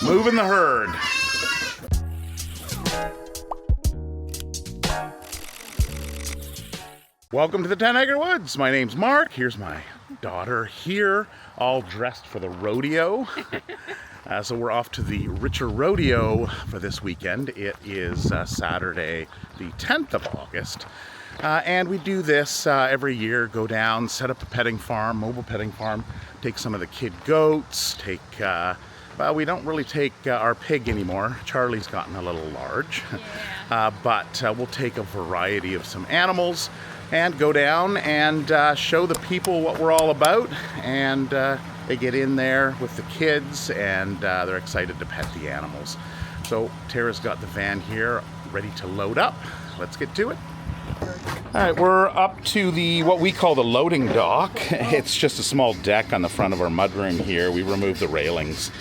Moving the herd. Welcome to the 10 Acre Woods. My name's Mark. Here's my daughter here, all dressed for the rodeo. So we're off to the Richer Rodeo for this weekend. It is Saturday, the 10th of August. And we do this every year, go down, set up a petting farm, mobile petting farm, take some of the kid goats, we don't really take our pig anymore. Charlie's gotten a little large. But we'll take a variety of some animals and go down and show the people what we're all about. And they get in there with the kids and they're excited to pet the animals. So Tara's got the van here ready to load up. Let's get to it. All right, we're up to what we call the loading dock. It's just a small deck on the front of our mudroom here. We removed the railings.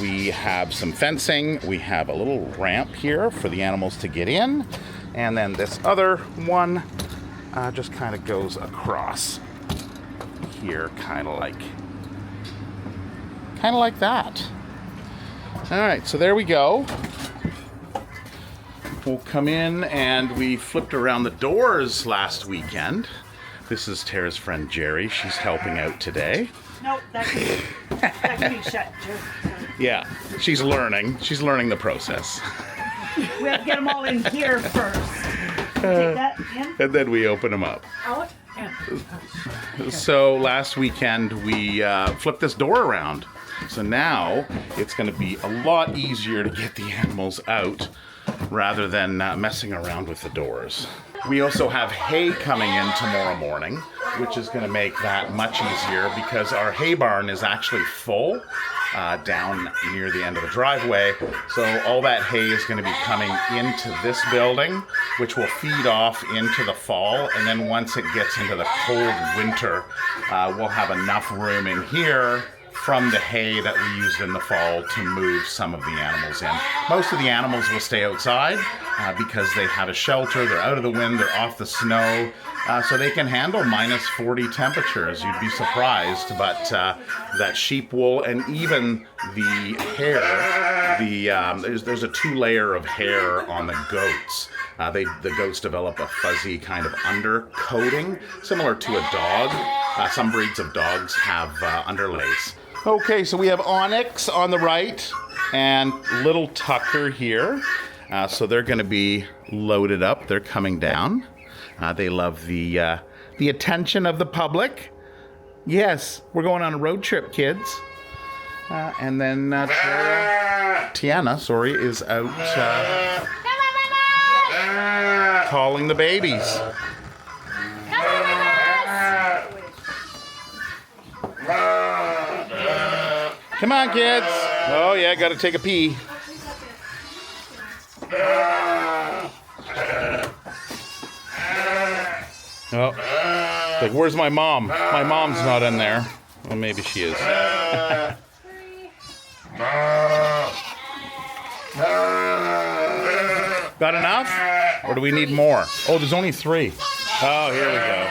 We have some fencing. We have a little ramp here for the animals to get in. And then this other one just kind of goes across here, kind of like that. All right, so there we go. We'll come in, and we flipped around the doors last weekend. This is Tara's friend Jerry. She's helping out today. Nope, that can be shut too. Yeah, she's learning. She's learning the process. We have to get them all in here first. Take that in. And then we open them up. Out and So last weekend we flipped this door around. So now it's going to be a lot easier to get the animals out rather than messing around with the doors. We also have hay coming in tomorrow morning, which is going to make that much easier because our hay barn is actually full down near the end of the driveway. So all that hay is going to be coming into this building, which will feed off into the fall. And then once it gets into the cold winter, we'll have enough room in here from the hay that we used in the fall to move some of the animals in. Most of the animals will stay outside because they have a shelter, they're out of the wind, they're off the snow, so they can handle minus 40 temperatures. You'd be surprised, but that sheep wool and even the hair, there's a 2-layer of hair on the goats. The goats develop a fuzzy kind of undercoating, similar to a dog. Some breeds of dogs have underlays. Okay, so we have Onyx on the right and Little Tucker here. So they're going to be loaded up. They're coming down. They love the attention of the public. Yes, we're going on a road trip, kids. And then Tiana, is out calling the babies. Come on, kids. Oh, yeah, got to take a pee. Oh, like, where's my mom? My mom's not in there. Well, maybe she is. Got enough? Or do we need more? Oh, there's only 3. Oh, here we go.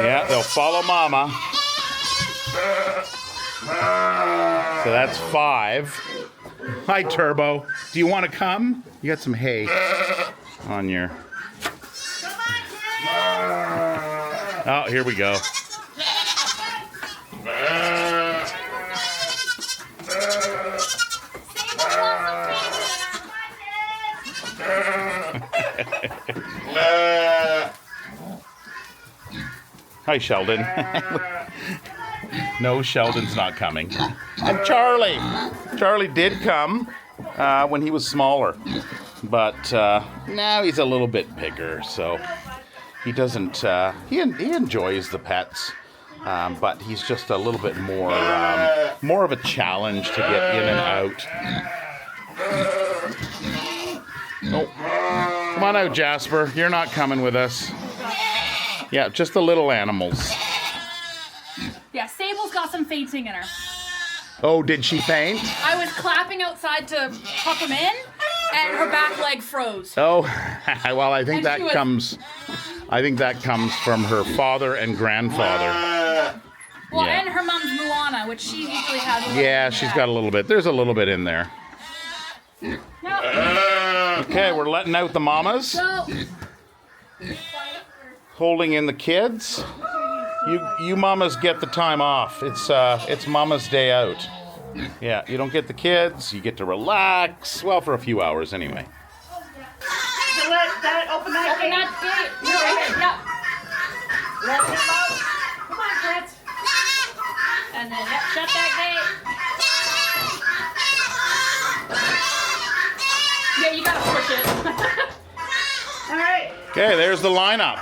Yeah, they'll follow Mama. So that's 5. Hi, Turbo. Do you want to come? You got some hay on your... Oh, here we go. Hi, Sheldon. No, Sheldon's not coming. And Charlie. Charlie did come when he was smaller. But now he's a little bit bigger, so he doesn't... he enjoys the pets, but he's just a little bit more of a challenge to get in and out. Oh, come on out, Jasper. You're not coming with us. Yeah, just the little animals. Yeah, Sable's got some fainting in her. Oh, did she faint? I was clapping outside to tuck him in, and her back leg froze. Oh, well, I think And she that comes from her father and grandfather. Well, Yeah. and her mom's Moana, which she usually has. Yeah, she's got a little bit. There's a little bit in there. No. Okay, we're letting out the mamas. Go. Holding in the kids. You mamas get the time off. It's mama's day out. Yeah, you don't get the kids. You get to relax. Well, for a few hours anyway. Open that Open gate. that gate. Go ahead. Yep. Let him out. Come on, Fritz. And then yep, shut that gate. Yeah, you gotta push it. All right. Okay, there's the lineup.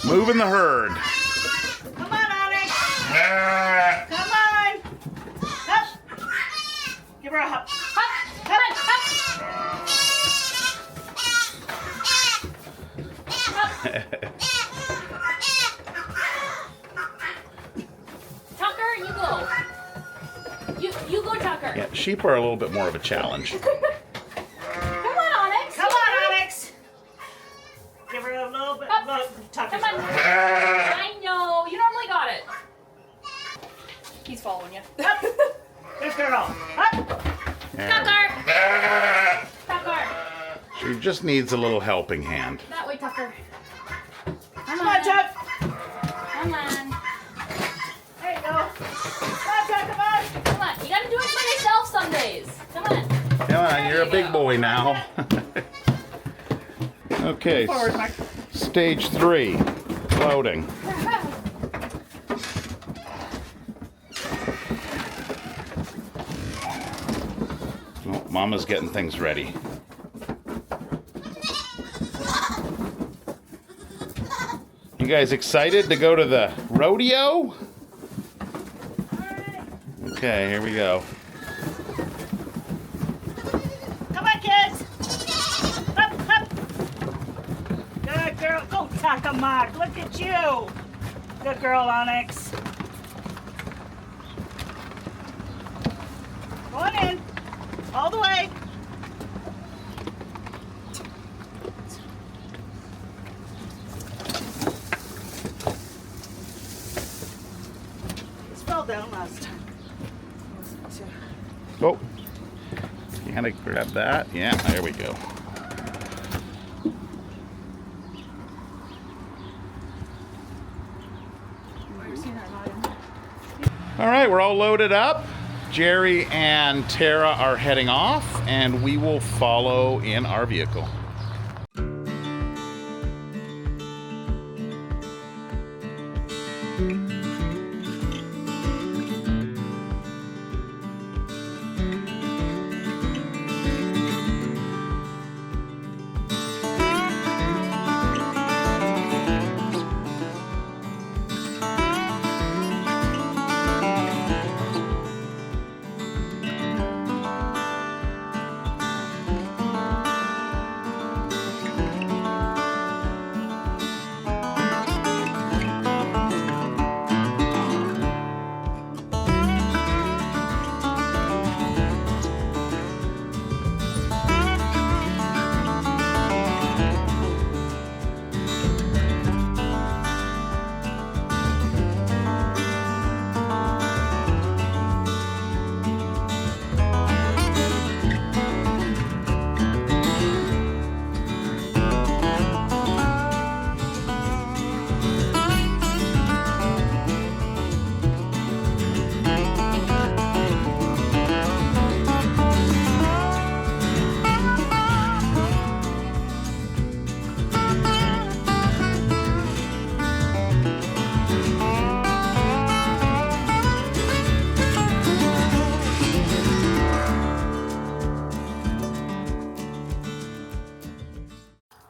Moving the herd. Come on, Onyx. Come on. Up. Give her a hop. Hop, come on, hop. Tucker, you go. You go, Tucker. Yeah, sheep are a little bit more of a challenge. Come on, Onyx. Come on, Onyx. Give her a little bit. Up. Look, Tucker's Come on. over. I know. You normally got it. He's following you. Up. Good girl. Up. Yeah. Tucker. Tucker. She just needs a little helping hand. That way, Tucker. Come on, Tuck. Come on. There you go. Come on, Tuck. Come on. Come on. You gotta do it for yourself some days. Come on. Come on, you're a big boy now. Okay, Forward, Mark. stage 3, loading. Oh, Mama's getting things ready. You guys excited to go to the rodeo? Okay, here we go. Come on, kids. Up, up. Good girl. Go, Tucker, Mark. Look at you. Good girl, Onyx. Go on in. All the way. This fell down last time. Oh, you gotta grab that. Yeah, there we go. All right, we're all loaded up. Jerry and Tara are heading off, and we will follow in our vehicle.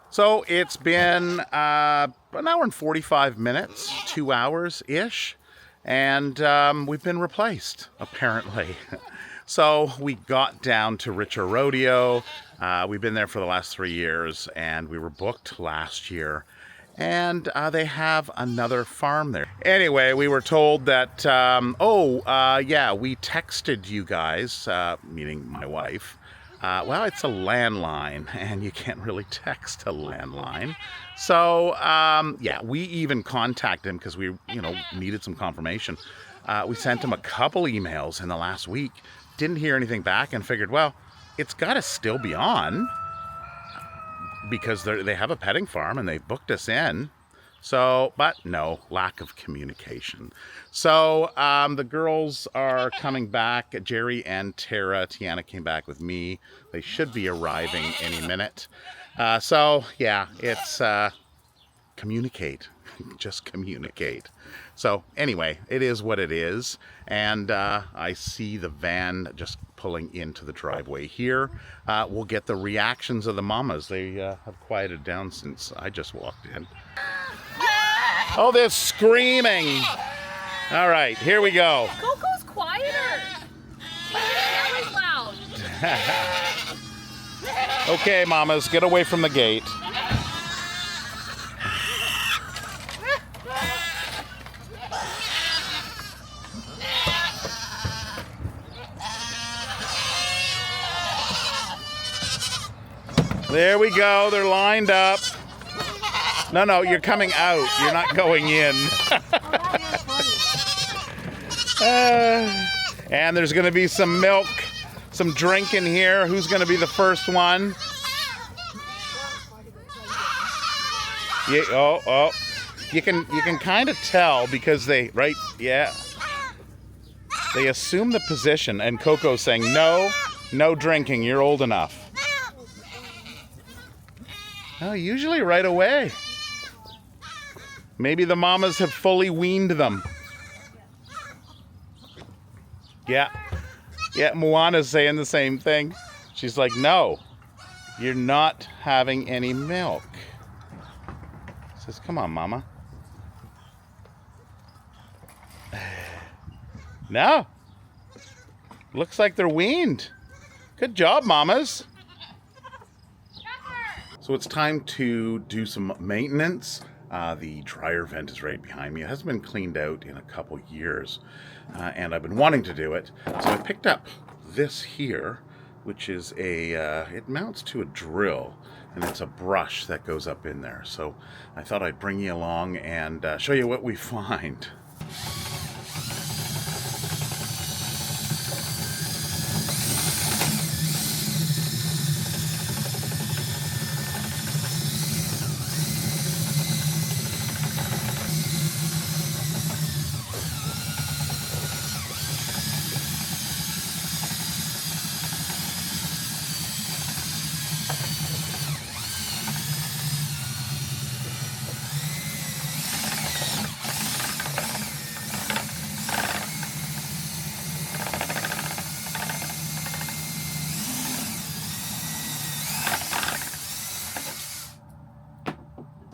So it's been an hour and 45 minutes, 2 hours-ish, and we've been replaced, apparently. So we got down to Richer Rodeo. We've been there for the last 3 years, and we were booked last year. And they have another farm there. Anyway, we were told that, yeah, we texted you guys, meaning my wife. Well, it's a landline, and you can't really text a landline. So, yeah, we even contacted him because we, needed some confirmation. We sent him a couple emails in the last week, didn't hear anything back, and figured, well, it's got to still be on because they have a petting farm and they booked us in. So, but no, lack of communication. So the girls are coming back. Jerry and Tara. Tiana came back with me. They should be arriving any minute. So yeah, it's communicate. Just communicate. So anyway, it is what it is. And I see the van just pulling into the driveway here. We'll get the reactions of the mamas. They have quieted down since I just walked in. Oh, they're screaming. All right, here we go. Coco's quieter. That was loud. Okay, mamas, get away from the gate. There we go. They're lined up. No, you're coming out. You're not going in. And there's going to be some milk, some drink in here. Who's going to be the first one? Yeah, oh. You can kind of tell because they assume the position, and Coco's saying, no drinking. You're old enough. Oh, usually right away. Maybe the mamas have fully weaned them. Yeah, Moana's saying the same thing. She's like, no, you're not having any milk. Says, come on, mama. No. Looks like they're weaned. Good job, mamas. So it's time to do some maintenance. The dryer vent is right behind me. It hasn't been cleaned out in a couple years, and I've been wanting to do it. So I picked up this here, which is it mounts to a drill, and it's a brush that goes up in there. So I thought I'd bring you along and show you what we find.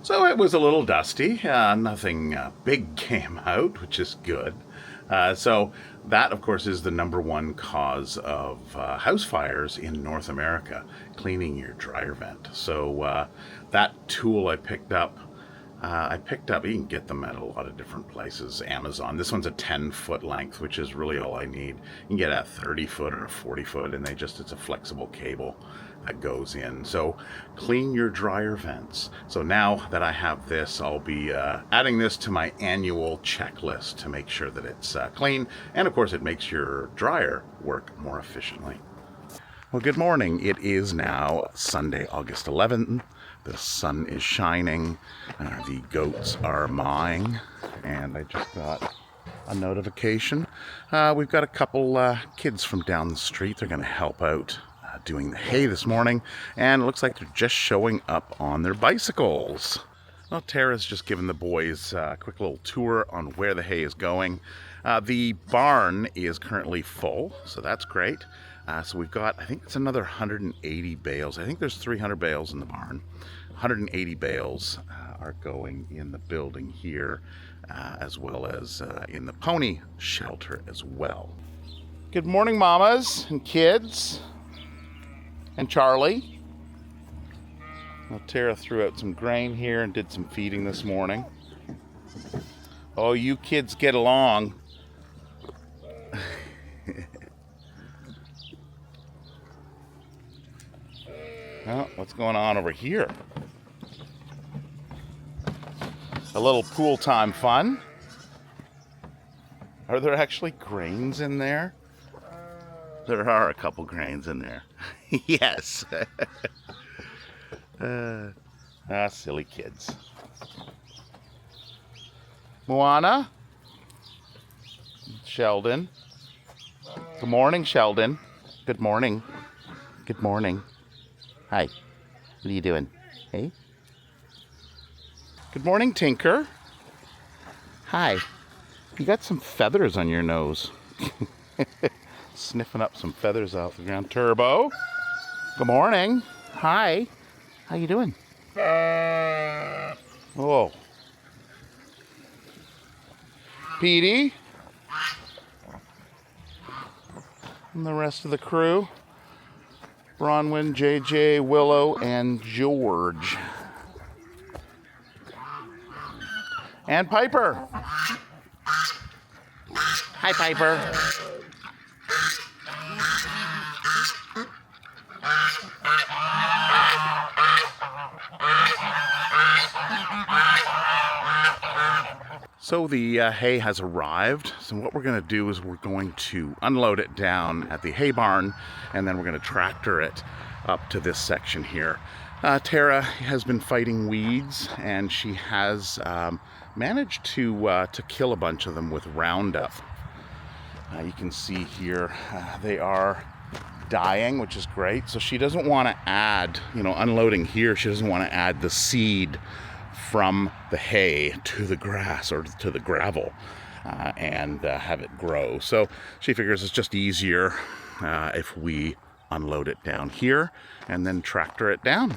So it was a little dusty. Nothing big came out, which is good. So that, of course, is the #1 cause of house fires in North America, cleaning your dryer vent. So that tool I picked up, you can get them at a lot of different places, Amazon. This one's a 10-foot length, which is really all I need. You can get a 30-foot or a 40-foot, and it's a flexible cable that goes in. So clean your dryer vents. So now that I have this, I'll be adding this to my annual checklist to make sure that it's clean. And of course, it makes your dryer work more efficiently. Well, good morning. It is now Sunday, August 11th. The sun is shining. The goats are maaing. And I just got a notification. We've got a couple kids from down the street. They're going to help out doing the hay this morning, and it looks like they're just showing up on their bicycles. Well, Tara's just given the boys a quick little tour on where the hay is going. The barn is currently full, so that's great. So we've got, I think it's another 180 bales. I think there's 300 bales in the barn. 180 bales are going in the building here, as well as in the pony shelter as well. Good morning, mamas and kids. And Charlie. Well, Tara threw out some grain here and did some feeding this morning. Oh, you kids get along. Well, what's going on over here? A little pool time fun. Are there actually grains in there? There are a couple grains in there. Yes. Silly kids. Moana? Sheldon? Good morning, Sheldon. Good morning. Good morning. Hi. What are you doing? Hey? Good morning, Tinker. Hi. You got some feathers on your nose. Sniffing up some feathers off the ground. Turbo. Good morning. Hi. How you doing? Oh. Petey. And the rest of the crew. Bronwyn, JJ, Willow, and George. And Piper. Hi, Piper. So the hay has arrived. So what we're going to do is we're going to unload it down at the hay barn, and then we're going to tractor it up to this section here. Tara has been fighting weeds, and she has managed to kill a bunch of them with Roundup. You can see here they are dying, which is great. So she doesn't want to add, unloading here, she doesn't want to add the seed from the hay to the grass or to the gravel and have it grow. So she figures it's just easier if we unload it down here and then tractor it down.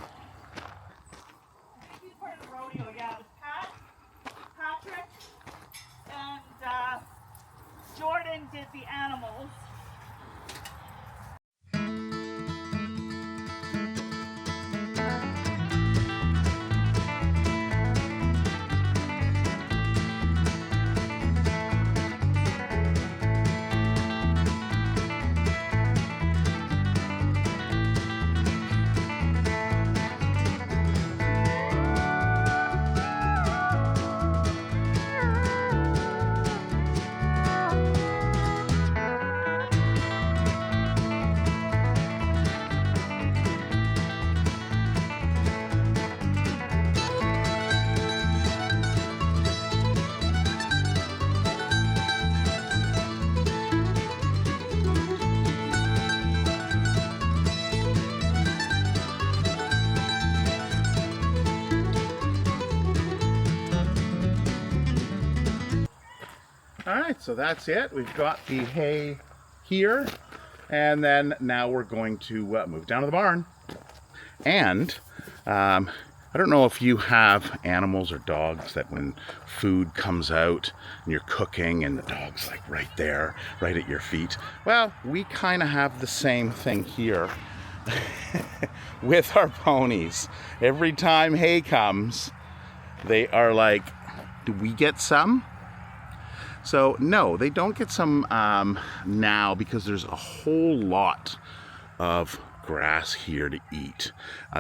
Rodeo, yeah. It was Pat, Patrick, and Jordan did the animals. All right, so that's it. We've got the hay here, and then now we're going to move down to the barn. And I don't know if you have animals or dogs that when food comes out and you're cooking and the dog's like right there, right at your feet. Well, we kind of have the same thing here with our ponies. Every time hay comes, they are like, do we get some? So no, they don't get some now because there's a whole lot of grass here to eat.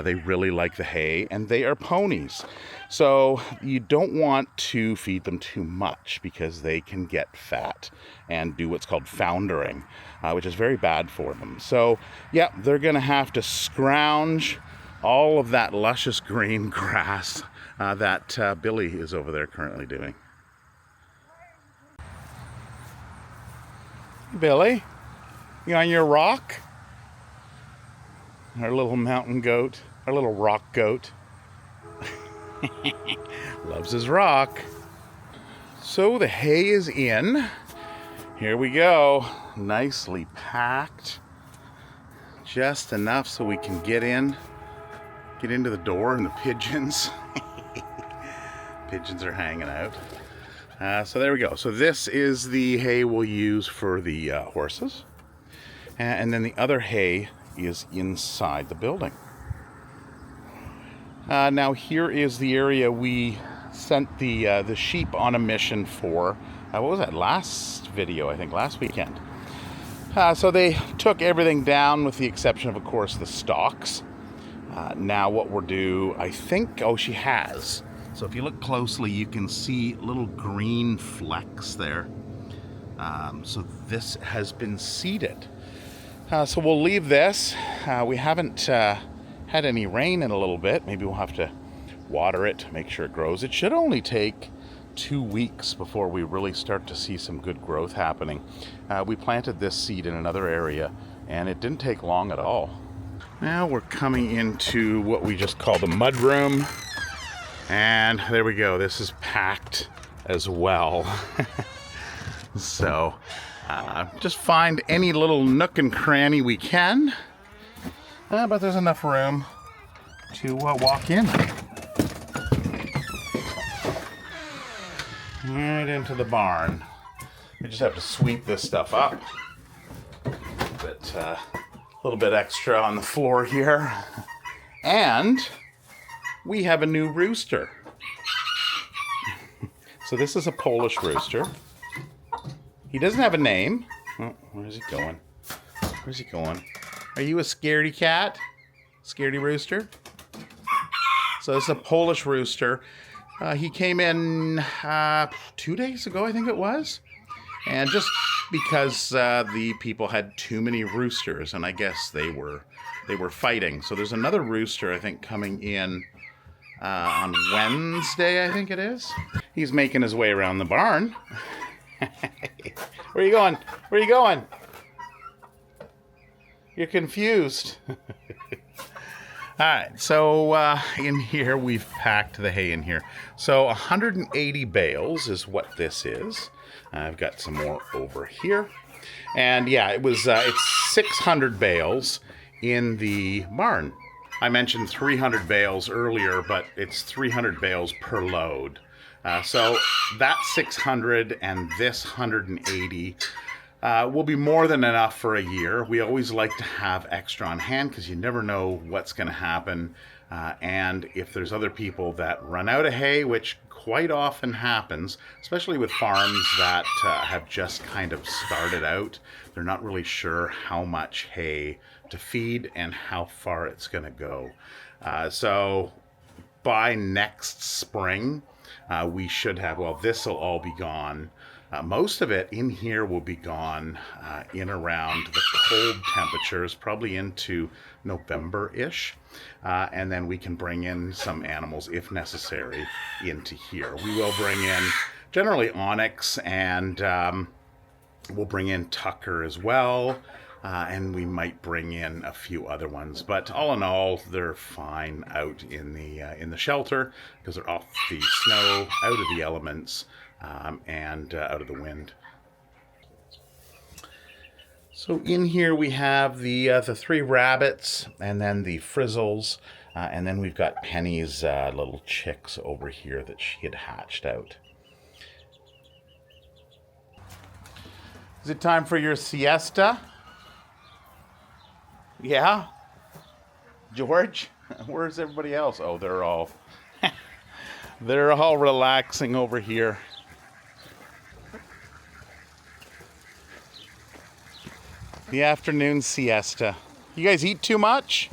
They really like the hay, and they are ponies. So you don't want to feed them too much because they can get fat and do what's called foundering, which is very bad for them. So yeah, they're gonna have to scrounge all of that luscious green grass that Billy is over there currently doing. Billy, you on your rock? Our little mountain goat, our little rock goat. Loves his rock. So the hay is in. Here we go. Nicely packed. Just enough so we can get into the door, and the pigeons. Pigeons are hanging out. So there we go. So this is the hay we'll use for the horses. And then the other hay is inside the building. Now here is the area we sent the sheep on a mission for. What was that, last video, I think, last weekend. So they took everything down with the exception of course, the stalks. Now what we'll do, I think, oh, she has. So if you look closely, you can see little green flecks there. So this has been seeded. So we'll leave this. We haven't had any rain in a little bit. Maybe we'll have to water it, make sure it grows. It should only take 2 weeks before we really start to see some good growth happening. We planted this seed in another area and it didn't take long at all. Now we're coming into what we just call the mud room. And there we go. This is packed as well. So just find any little nook and cranny we can. But there's enough room to walk in. Right into the barn. We just have to sweep this stuff up. A little bit extra on the floor here. And we have a new rooster. So this is a Polish rooster. He doesn't have a name. Oh, where's he going? Where's he going? Are you a scaredy cat? Scaredy rooster? So this is a Polish rooster. He came in 2 days ago, I think it was. And just because the people had too many roosters, and I guess they were fighting. So there's another rooster, I think, coming in on Wednesday, I think it is. He's making his way around the barn. Where are you going? Where are you going? You're confused. All right, so in here, we've packed the hay in here. So 180 bales is what this is. I've got some more over here. And yeah, it's 600 bales in the barn. I mentioned 300 bales earlier, but it's 300 bales per load. So that 600 and this 180 will be more than enough for a year. We always like to have extra on hand because you never know what's going to happen. And if there's other people that run out of hay, which quite often happens, especially with farms that have just kind of started out, they're not really sure how much hay to feed and how far it's going to go. So by next spring, we should have, well, this will all be gone. Most of it in here will be gone in around the cold temperatures, probably into November-ish. And then we can bring in some animals, if necessary, into here. We will bring in generally onyx, and we'll bring in Tucker as well. And we might bring in a few other ones, but all in all, they're fine out in the shelter because they're off the snow, out of the elements, and out of the wind. So in here we have the 3 rabbits, and then the frizzles, and then we've got Penny's little chicks over here that she had hatched out. Is it time for your siesta? Yeah? George? Where's everybody else? Oh, they're all they're all relaxing over here. The afternoon siesta. You guys eat too much?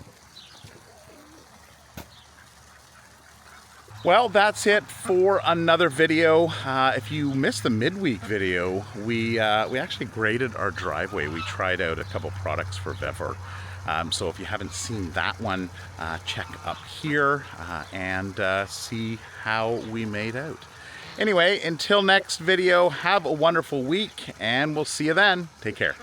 Well, that's it for another video. If you missed the midweek video, we actually graded our driveway. We tried out a couple products for Bever. So if you haven't seen that one, check up here and see how we made out. Anyway, until next video, have a wonderful week, and we'll see you then. Take care.